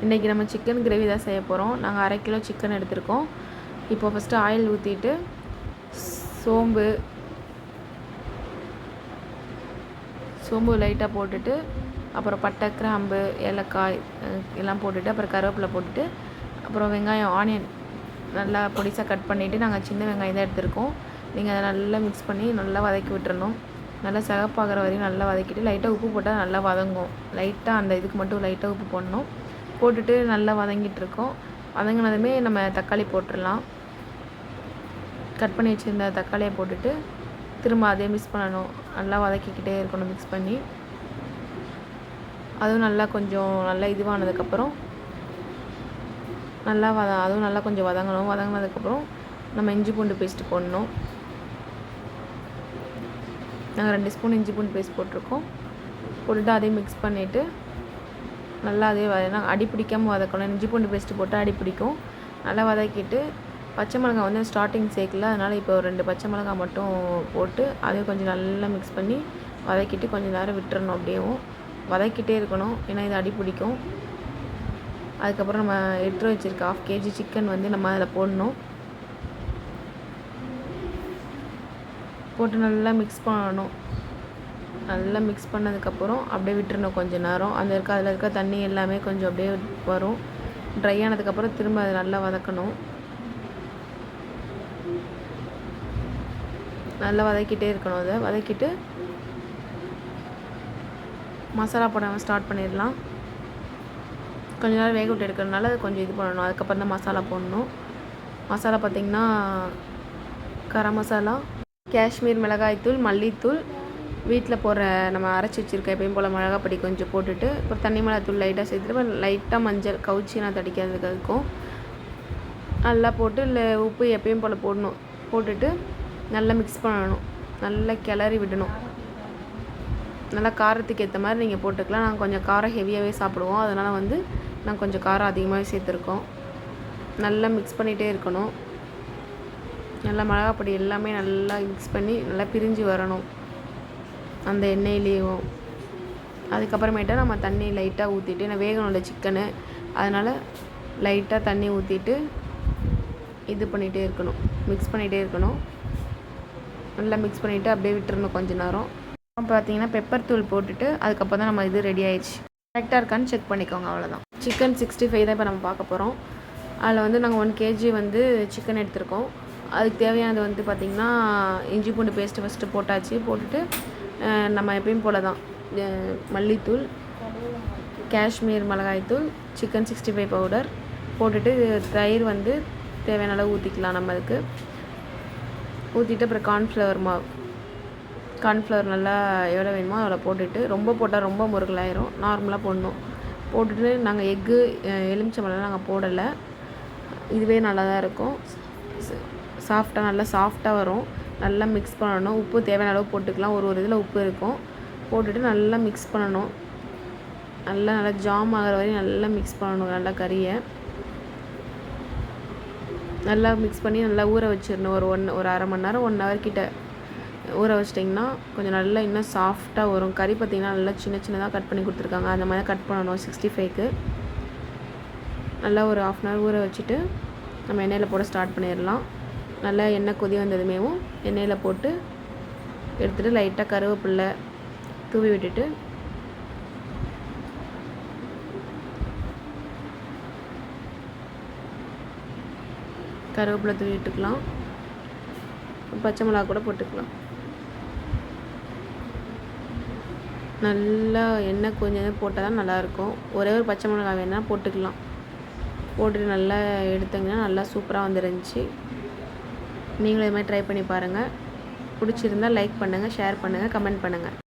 இன்றைக்கி நம்ம chicken gravy தான் செய்ய போகிறோம். நாங்கள் 1/2 கிலோ சிக்கன் எடுத்திருக்கோம். இப்போ ஃபஸ்ட்டு ஆயில் ஊற்றிட்டு சோம்பு லைட்டாக போட்டுட்டு அப்புறம் பட்டை, கிராம்பு, ஏலக்காய் எல்லாம் போட்டுட்டு அப்புறம் கருவேப்பிலை போட்டுட்டு அப்புறம் வெங்காயம், ஆனியன் நல்லா பொடிசாக கட் பண்ணிவிட்டு நாங்கள் சின்ன வெங்காயம் தான் எடுத்திருக்கோம். நீங்கள் அதை நல்லா மிக்ஸ் பண்ணி நல்லா வதக்கி விட்டுறணும். நல்லா சிகப்பாகிற வரையும் நல்லா வதக்கிட்டு லைட்டாக உப்பு போட்டால் நல்லா வதங்கும். லைட்டாக அந்த இதுக்கு மட்டும் லைட்டாக உப்பு போடணும். போட்டுட்டு நல்லா வதங்கிட்டுருக்கோம். வதங்கினதுமே நம்ம தக்காளி போட்டுடலாம். கட் பண்ணி வச்சுருந்த தக்காளியை போட்டுட்டு திரும்ப அதே மிக்ஸ் பண்ணணும். நல்லா வதக்கிக்கிட்டே இருக்கணும் மிக்ஸ் பண்ணி. அதுவும் நல்லா கொஞ்சம் நல்லா இதுவானதுக்கப்புறம் நல்லா அதுவும் நல்லா கொஞ்சம் வதங்கணும். வதங்கினதுக்கப்புறம் நம்ம இஞ்சி பூண்டு பேஸ்ட்டு போடணும். நாங்கள் 2 ஸ்பூன் இஞ்சி பூண்டு பேஸ்ட் போட்டிருக்கோம். போட்டுட்டு அதையும் மிக்ஸ் பண்ணிவிட்டு நல்லா அதே அடி பிடிக்காமல் வதக்கணும். இஞ்சி பூண்டு பேஸ்ட்டு போட்டு அடி பிடிக்கும். நல்லா வதக்கிட்டு பச்சை மிளகாய் வந்து ஸ்டார்டிங் சேர்க்கல, அதனால் இப்போ 2 பச்சை மிளகாய் மட்டும் போட்டு அதையும் கொஞ்சம் நல்லா மிக்ஸ் பண்ணி வதக்கிட்டு கொஞ்சம் நேரம் விட்டுறணும். அப்படியேவும் வதக்கிட்டே இருக்கணும், ஏன்னா இது அடி பிடிக்கும். அதுக்கப்புறம் நம்ம எடுத்து வச்சுருக்க 1/2 kg சிக்கன் வந்து நம்ம அதில் போடணும். போட்டு நல்லா மிக்ஸ் பண்ணணும். நல்லா மிக்ஸ் பண்ணதுக்கப்புறம் அப்படியே விட்டுறணும் கொஞ்சம் நேரம். அதில் இருக்க தண்ணி எல்லாமே கொஞ்சம் அப்படியே வரும். ட்ரை ஆனதுக்கப்புறம் திரும்ப அதை நல்லா வதக்கணும். நல்லா வதக்கிட்டே இருக்கணும். அதை வதக்கிட்டு மசாலா போட ஸ்டார்ட் பண்ணிடலாம். கொஞ்சம் நேரம் வேக விட்டு எடுக்கிறதுனால அது கொஞ்சம் இது பண்ணணும். அதுக்கப்புறம் தான் மசாலா போடணும். மசாலா பார்த்திங்கன்னா கரம் மசாலா, காஷ்மீர் மிளகாய்த்தூள், மல்லித்தூள், வீட்டில் போடுற நம்ம அரைச்சி வச்சுருக்க எப்பயும் போல் மிளகாப்பொடி கொஞ்சம் போட்டுட்டு அப்புறம் தண்ணி மிளகாத்தூள் லைட்டாக சேர்த்துட்டு லைட்டாக மஞ்சள் கவுச்சி நான் தடிக்கிறதுக்கு அதுக்கும் நல்லா போட்டு இல்லை உப்பு எப்பயும் போல் போடணும். போட்டுட்டு நல்லா மிக்ஸ் பண்ணணும். நல்லா கிளறி விடணும். நல்லா காரத்துக்கு ஏற்ற மாதிரி நீங்கள் போட்டுக்கலாம். நாங்கள் கொஞ்சம் காரம் ஹெவியாகவே சாப்பிடுவோம், அதனால் வந்து நாங்கள் கொஞ்சம் காரம் அதிகமாகவே சேர்த்துருக்கோம். நல்லா மிக்ஸ் பண்ணிகிட்டே இருக்கணும். நல்லா மிளகாப்பொடி எல்லாமே நல்லா மிக்ஸ் பண்ணி நல்லா பிரிஞ்சு வரணும் அந்த எண்ணெயிலேயும். அதுக்கப்புறமேட்டா நம்ம தண்ணி லைட்டாக ஊற்றிட்டு, நான் வேகணும்ல சிக்கனு, அதனால் லைட்டாக தண்ணி ஊற்றிட்டு இது பண்ணிகிட்டே இருக்கணும், மிக்ஸ் பண்ணிகிட்டே இருக்கணும். நல்லா மிக்ஸ் பண்ணிவிட்டு அப்படியே விட்டுறணும் கொஞ்சம் நேரம். பார்த்தீங்கன்னா பெப்பர் தூள் போட்டுட்டு அதுக்கப்புறம் தான் நம்ம இது ரெடி ஆயிடுச்சு. கரெக்டாக இருக்கான்னு செக் பண்ணிக்கோங்க, அவ்வளோதான். சிக்கன் 65 தான் இப்போ நம்ம பார்க்க போகிறோம். அதில் வந்து நாங்கள் 1 kg வந்து சிக்கன் எடுத்திருக்கோம். அதுக்கு தேவையானது வந்து பார்த்திங்கன்னா இஞ்சி பூண்டு பேஸ்ட்டு ஃபஸ்ட்டு போட்டாச்சு. போட்டுட்டு நம்ம எப்பயும் போல் தான் மல்லித்தூள், காஷ்மீர் மிளகாய்த்தூள், சிக்கன் 65 பவுடர் போட்டுட்டு தயிர் வந்து தேவையான அளவு ஊற்றிக்கலாம். நம்ம அதுக்கு ஊற்றிட்டு அப்புறம் கார்ன்ஃப்ளவர் நல்லா எவ்வளோ வேணுமோ அவ்வளோ போட்டுட்டு, ரொம்ப போட்டால் ரொம்ப முருகலாயிரும், நார்மலாக போடணும். போட்டுட்டு நாங்கள் எக்கு, எலுமிச்சம்பழம் நாங்கள் போடலை. இதுவே நல்லா தான் இருக்கும். சாஃப்டாக நல்லா சாஃப்டாக வரும். நல்லா மிக்ஸ் பண்ணணும். உப்பு தேவையான அளவு போட்டுக்கலாம். ஒரு இதில் உப்பு இருக்கும். போட்டுட்டு நல்லா மிக்ஸ் பண்ணணும். நல்லா ஜாம் ஆகிற வரையும் நல்லா மிக்ஸ் பண்ணணும். நல்லா கறியை நல்லா மிக்ஸ் பண்ணி நல்லா ஊற வச்சிடணும். ஒரு அரை மணி நேரம் 1 hour கிட்ட ஊற வச்சிட்டிங்கன்னா கொஞ்சம் நல்லா இன்னும் சாஃப்டாக வரும். கறி பார்த்திங்கன்னா நல்லா சின்ன சின்னதாக கட் பண்ணி கொடுத்துருக்காங்க. அந்த மாதிரி கட் பண்ணணும் 65க்கு. நல்லா ஒரு 1/2 hour ஊற வச்சுட்டு நம்ம எண்ணெயில் போட ஸ்டார்ட் பண்ணிடலாம். நல்லா எண்ணெய் கொதி வந்ததுமேவும் எண்ணெயில் போட்டு எடுத்துகிட்டு லைட்டாக கருவேப்பிலை தூவி விட்டுட்டு கருவேப்பிலை தூவி விட்டுக்கலாம். பச்சை மிளகா கூட போட்டுக்கலாம். நல்லா எண்ணெய் கொஞ்சம் போட்டால் தான் நல்லாயிருக்கும். ஒரே ஒரு பச்சை மிளகா வேணால் போட்டுக்கலாம். போட்டுட்டு நல்லா எடுத்தீங்கன்னா நல்லா சூப்பராக வந்துருந்துச்சு. நீங்களும் இது மாதிரி ட்ரை பண்ணி பாருங்கள். பிடிச்சிருந்தால் லைக் பண்ணுங்கள், ஷேர் பண்ணுங்கள், கமெண்ட் பண்ணுங்கள்.